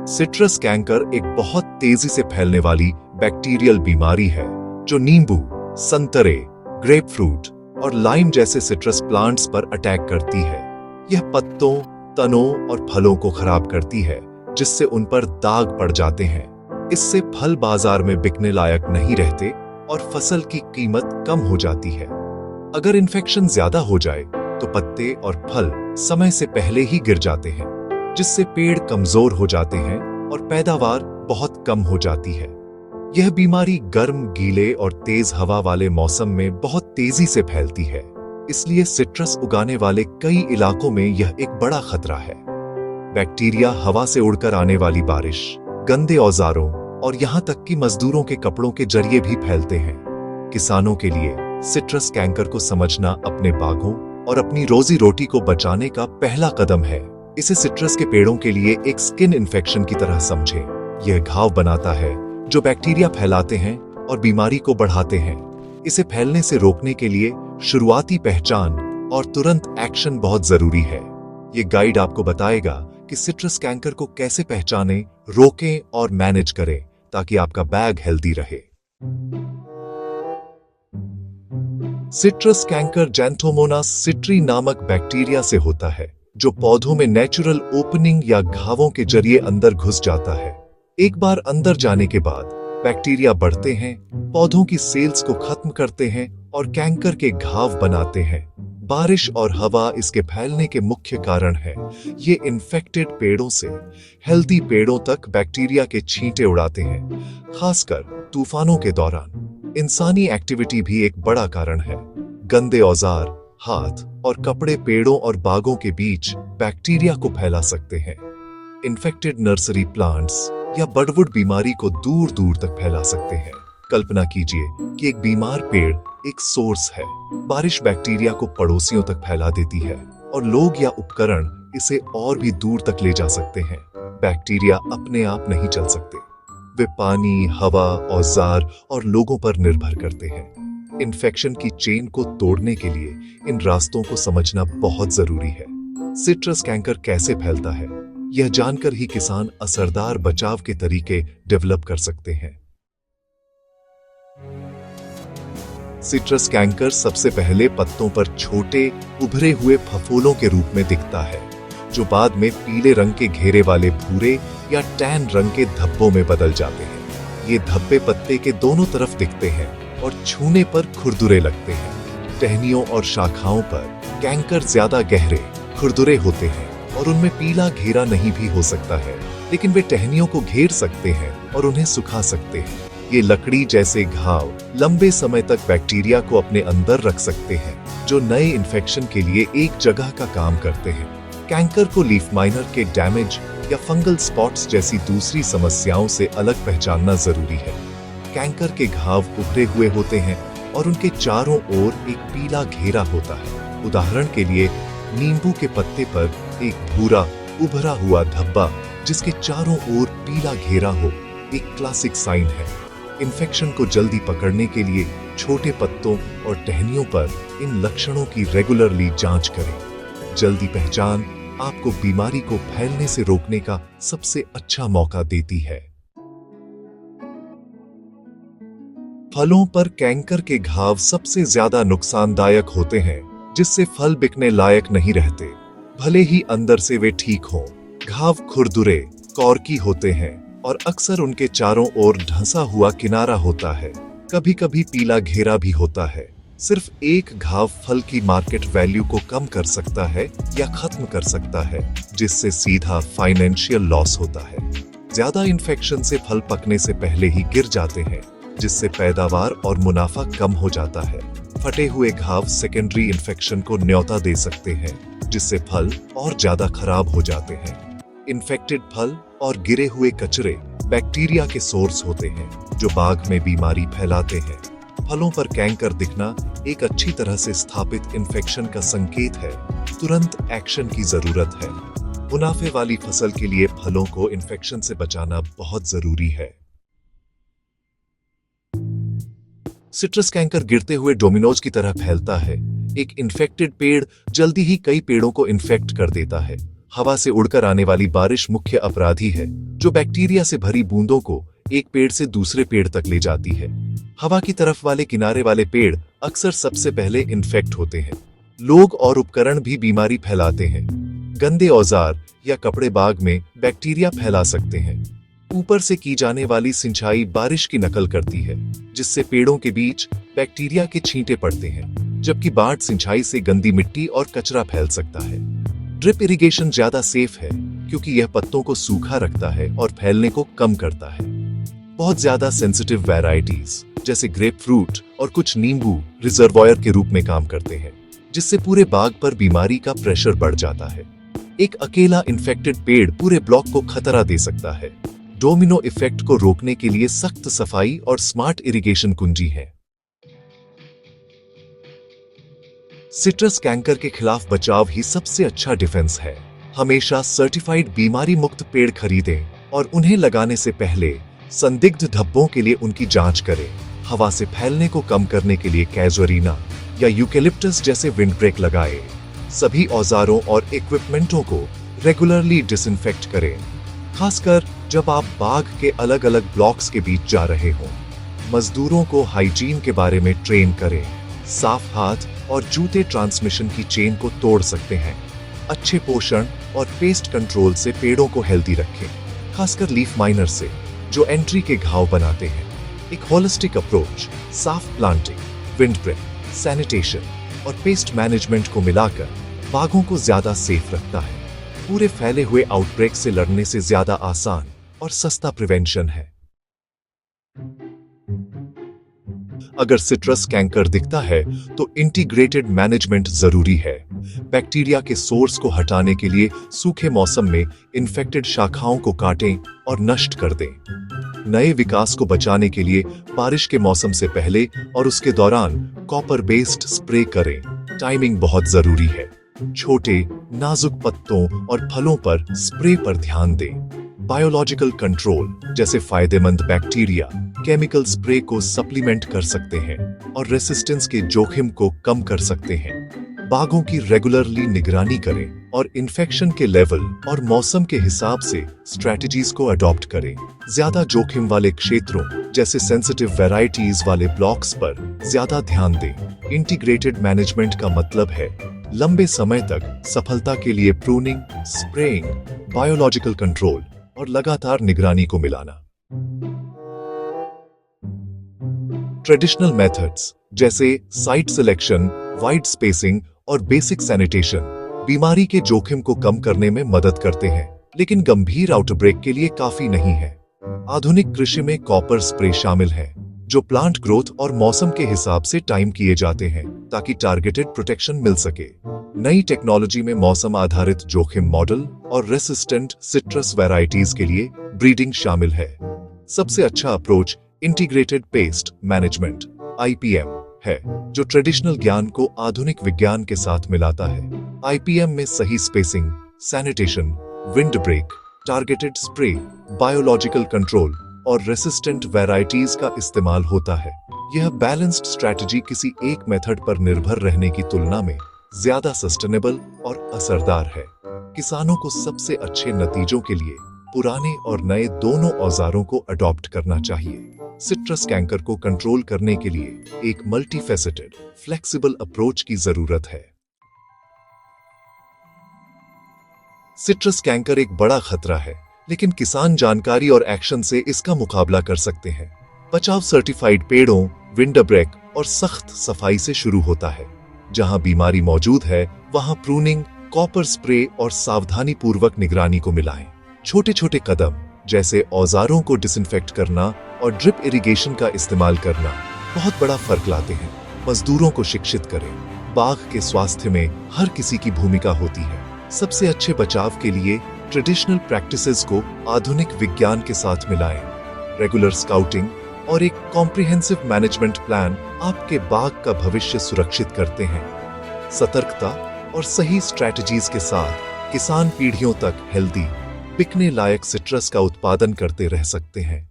Citrus canker एक बहुत तेजी से फैलने वाली बैक्टीरियल बीमारी है जो नींबू, संतरे, ग्रेपफ्रूट और लाइम जैसे सिट्रस प्लांट्स पर अटैक करती है। यह पत्तों, तनों और फलों को खराब करती है, जिससे उन पर दाग पड़ जाते हैं। इससे फल बाजार में बिकने लायक नहीं रहते और फसल की कीमत कम हो जाती है। अगर इन्फेक्शन ज्यादा हो जाए तो पत्ते और फल समय से पहले ही गिर जाते हैं, जिससे पेड़ कमजोर हो जाते हैं और पैदावार बहुत कम हो जाती है। यह बीमारी गर्म, गीले और तेज हवा वाले मौसम में बहुत तेजी से फैलती है, इसलिए सिट्रस उगाने वाले कई इलाकों में यह एक बड़ा खतरा है। बैक्टीरिया हवा से उड़कर आने वाली बारिश, गंदे औजारों और यहां तक कि मजदूरों के कपड़ों के जरिए भी फैलते हैं। किसानों के लिए सिट्रस कैंकर को समझना अपने बागों और अपनी रोजी रोटी को बचाने का पहला कदम है। इसे सिट्रस के पेड़ों के लिए एक स्किन इन्फेक्शन की तरह समझें। यह घाव बनाता है जो बैक्टीरिया फैलाते हैं और बीमारी को बढ़ाते हैं। इसे फैलने से रोकने के लिए शुरुआती पहचान और तुरंत एक्शन बहुत जरूरी है। यह गाइड आपको बताएगा कि सिट्रस कैंकर को कैसे पहचानें, रोकें और मैनेज करें ताकि आपका बैग हेल्दी रहे। सिट्रस कैंकर जैंथोमोनास सिट्री नामक बैक्टीरिया से होता है, जो पौधों में नेचुरल ओपनिंग या घावों के जरिए अंदर घुस जाता है। एक बार अंदर जाने के बाद बैक्टीरिया बढ़ते हैं, पौधों की सेल्स को खत्म करते हैं और कैंकर के घाव बनाते हैं। बारिश और हवा इसके फैलने के मुख्य कारण है। ये इन्फेक्टेड पेड़ों से हेल्दी पेड़ों तक बैक्टीरिया के छींटे उड़ाते हैं, खासकर तूफानों के दौरान। इंसानी एक्टिविटी भी एक बड़ा कारण है। गंदे औजार, हाथ और कपड़े पेड़ों और बागों के बीच बैक्टीरिया को फैला सकते हैं। इन्फेक्टेड नर्सरी प्लांट्स या बडवुड बीमारी को दूर दूर तक फैला सकते हैं। कल्पना कीजिए कि एक बीमार पेड़ एक सोर्स है। बारिश बैक्टीरिया को पड़ोसियों तक फैला देती है और लोग या उपकरण इसे और भी दूर तक ले जा सकते हैं। बैक्टीरिया अपने आप नहीं चल सकते, वे पानी, हवा, औजार और लोगों पर निर्भर करते हैं। इन्फेक्शन की चेन को तोड़ने के लिए इन रास्तों को समझना बहुत जरूरी है। सिट्रस कैंकर कैसे फैलता है, यह जानकर ही किसान असरदार बचाव के तरीके डेवलप कर सकते हैं। सिट्रस कैंकर सबसे पहले पत्तों पर छोटे उभरे हुए फफोलों के रूप में दिखता है, जो बाद में पीले रंग के घेरे वाले भूरे या टैन रंग के धब्बों में बदल जाते हैं। ये धब्बे पत्ते के दोनों तरफ दिखते हैं और छूने पर खुरदुरे लगते हैं। टहनियों और शाखाओं पर कैंकर ज्यादा गहरे, खुरदुरे होते हैं और उनमें पीला घेरा नहीं भी हो सकता है, लेकिन वे टहनियों को घेर सकते हैं और उन्हें सुखा सकते हैं। ये लकड़ी जैसे घाव लंबे समय तक बैक्टीरिया को अपने अंदर रख सकते हैं, जो नए इन्फेक्शन के लिए एक जगह का काम करते हैं। कैंकर को लीफ माइनर के डैमेज या फंगल स्पॉट्स जैसी दूसरी समस्याओं से अलग पहचानना जरूरी है। कैंकर के घाव उभरे हुए होते हैं और उनके चारों ओर एक पीला घेरा होता है। उदाहरण के लिए, नींबू के पत्ते पर एक भूरा उभरा हुआ धब्बा जिसके चारों ओर पीला घेरा हो एक क्लासिक साइन है। इन्फेक्शन को जल्दी पकड़ने के लिए छोटे पत्तों और टहनियों पर इन लक्षणों की रेगुलरली जांच करें। जल्दी पहचान आपको बीमारी को फैलने से रोकने का सबसे अच्छा मौका देती है। फलों पर कैंकर के घाव सबसे ज्यादा नुकसानदायक होते हैं, जिससे फल बिकने लायक नहीं रहते, भले ही अंदर से वे ठीक हों। घाव खुरदुरे, कॉर्की होते हैं और अक्सर उनके चारों ओर ढंसा हुआ किनारा होता है। कभी कभी पीला घेरा भी होता है। सिर्फ एक घाव फल की मार्केट वैल्यू को कम कर सकता है या खत्म कर सकता है, जिससे सीधा फाइनेंशियल लॉस होता है। ज्यादा इन्फेक्शन से फल पकने से पहले ही गिर जाते हैं, जिससे पैदावार और मुनाफा कम हो जाता है। फटे हुए घाव सेकेंडरी इन्फेक्शन को न्योता दे सकते हैं, जिससे फल और ज्यादा खराब हो जाते हैं। इन्फेक्टेड फल और गिरे हुए कचरे बैक्टीरिया के सोर्स होते हैं, जो बाग में बीमारी फैलाते हैं। फलों पर कैंकर दिखना एक अच्छी तरह से स्थापित इन्फेक्शन का संकेत है। तुरंत एक्शन की जरूरत है। मुनाफे वाली फसल के लिए फलों को इन्फेक्शन से बचाना बहुत जरूरी है। सिट्रस कैंकर गिरते हुए डोमिनोज की तरह फैलता है। एक इन्फेक्टेड पेड़ जल्दी ही कई पेड़ों को इन्फेक्ट कर देता है। हवा से उड़कर आने वाली बारिश मुख्य अपराधी है, जो बैक्टीरिया से भरी बूंदों को एक पेड़ से दूसरे पेड़ तक ले जाती है। हवा की तरफ वाले किनारे वाले पेड़ अक्सर सबसे पहले इन्फेक्ट होते हैं। लोग और उपकरण भी बीमारी फैलाते हैं। गंदे औजार या कपड़े बाग में बैक्टीरिया फैला सकते हैं। ऊपर से की जाने वाली सिंचाई बारिश की नकल करती है, जिससे पेड़ों के बीच बैक्टीरिया के छींटे पड़ते हैं, जबकि बाढ़ सिंचाई से गंदी मिट्टी और कचरा फैल सकता है। ड्रिप इरिगेशन ज्यादा सेफ है, क्योंकि यह पत्तों को सूखा रखता है और फैलने को कम करता है। बहुत ज्यादा सेंसिटिव वैरायटीज जैसे ग्रेप फ्रूट और कुछ नींबू रिजर्वॉयर के रूप में काम करते हैं, जिससे पूरे बाग पर बीमारी का प्रेशर बढ़ जाता है। एक अकेला इन्फेक्टेड पेड़ पूरे ब्लॉक को खतरा दे सकता है। डोमिनो इफेक्ट को रोकने के लिए सख्त सफाई और स्मार्ट इरिगेशन कुंजी है। सिट्रस कैंकर के खिलाफ बचाव ही सबसे अच्छा डिफेंस है। हमेशा सर्टिफाइड बीमारी मुक्त पेड़ खरीदें और उन्हें लगाने से पहले संदिग्ध धब्बों के लिए उनकी जांच करें। हवा से फैलने को कम करने के लिए कैजुअरीना या यूकेलिप्टस जैसे विंड ब्रेक लगाएं। सभी औजारों और इक्विपमेंटों को रेगुलरली डिसइंफेक्ट करें, खासकर जब आप बाग के अलग अलग ब्लॉक्स के बीच जा रहे हों। मजदूरों को हाइजीन के बारे में ट्रेन करें। साफ हाथ और जूते ट्रांसमिशन की चेन को तोड़ सकते हैं। अच्छे पोषण और पेस्ट कंट्रोल से पेड़ों को हेल्दी रखें, खासकर लीफ माइनर से, जो एंट्री के घाव बनाते हैं। एक होलिस्टिक अप्रोच साफ प्लांटिंग, विंड ब्रेक, सैनिटेशन और पेस्ट मैनेजमेंट को मिलाकर बागों को ज्यादा सेफ रखता है। पूरे फैले हुए आउटब्रेक से लड़ने से ज्यादा आसान और सस्ता प्रिवेंशन है। अगर सिट्रस कैंकर दिखता है तो इंटीग्रेटेड मैनेजमेंट जरूरी है। बैक्टीरिया के सोर्स को हटाने के लिए सूखे मौसम में इन्फेक्टेड शाखाओं को काटें और नष्ट कर दें। नए विकास को बचाने के लिए बारिश के मौसम से पहले और उसके दौरान कॉपर बेस्ड स्प्रे करें। टाइमिंग बहुत जरूरी है। छोटे नाजुक पत्तों और फलों पर स्प्रे पर ध्यान दें। बायोलॉजिकल कंट्रोल जैसे फायदेमंद बैक्टीरिया केमिकल स्प्रे को सप्लीमेंट कर सकते हैं और रेसिस्टेंस के जोखिम को कम कर सकते हैं। बागों की रेगुलरली निगरानी करें और इन्फेक्शन के लेवल और मौसम के हिसाब से स्ट्रेटजीज को अडॉप्ट करें। ज्यादा जोखिम वाले क्षेत्रों जैसे सेंसिटिव वैरायटीज वाले ब्लॉक्स पर ज्यादा ध्यान दें। इंटीग्रेटेड मैनेजमेंट का मतलब है लंबे समय तक सफलता के लिए प्रूनिंग, स्प्रेइंग, बायोलॉजिकल कंट्रोल और लगातार निगरानी को मिलाना। ट्रेडिशनल मेथड्स जैसे साइट सिलेक्शन, वाइड स्पेसिंग और बेसिक सैनिटेशन बीमारी के जोखिम को कम करने में मदद करते हैं, लेकिन गंभीर आउटब्रेक के लिए काफी नहीं है। आधुनिक कृषि में कॉपर स्प्रे शामिल है, जो प्लांट ग्रोथ और मौसम के हिसाब से टाइम किए जाते हैं ताकि टारगेटेड प्रोटेक्शन मिल सके। नई टेक्नोलॉजी में मौसम आधारित जोखिम मॉडल और रेसिस्टेंट सिट्रस वैरायटीज के लिए ब्रीडिंग शामिल है। सबसे अच्छा approach integrated pest management (IPM) है, जो ट्रेडिशनल ज्ञान को आधुनिक विज्ञान के साथ मिलाता है। IPM में सही spacing, sanitation, wind break, targeted spray, biological control और रेसिस्टेंट वैरायटीज का इस्तेमाल होता है। यह बैलेंस्ड स्ट्रैटेजी किसी एक मेथड पर निर्भर रहने की तुलना में ज्यादा सस्टेनेबल और असरदार है। किसानों को सबसे अच्छे नतीजों के लिए पुराने और नए दोनों औजारों को अडॉप्ट करना चाहिए। सिट्रस कैंकर को कंट्रोल करने के लिए एक मल्टीफेसेटेड, फ्लेक्सिबल अप्रोच की जरूरत है। सिट्रस कैंकर एक बड़ा खतरा है, लेकिन किसान जानकारी और एक्शन से इसका मुकाबला कर सकते हैं। बचाव सर्टिफाइड पेड़ों, विंड ब्रेक और सख्त सफाई से शुरू होता है। जहां बीमारी मौजूद है, वहां प्रूनिंग, कॉपर स्प्रे और सावधानी पूर्वक निगरानी को मिलाएं। छोटे छोटे कदम जैसे औजारों को डिसइंफेक्ट करना और ड्रिप इरिगेशन का इस्तेमाल करना बहुत बड़ा फर्क लाते हैं। मजदूरों को शिक्षित करें। बाग के स्वास्थ्य में हर किसी की भूमिका होती है। सबसे अच्छे बचाव के लिए ट्रेडिशनल प्रैक्टिसेस को आधुनिक विज्ञान के साथ मिलाएं। रेगुलर स्काउटिंग और एक कॉम्प्रिहेंसिव मैनेजमेंट प्लान आपके बाग का भविष्य सुरक्षित करते हैं। सतर्कता और सही स्ट्रैटेजीज के साथ किसान पीढ़ियों तक हेल्दी, बिकने लायक सिट्रस का उत्पादन करते रह सकते हैं।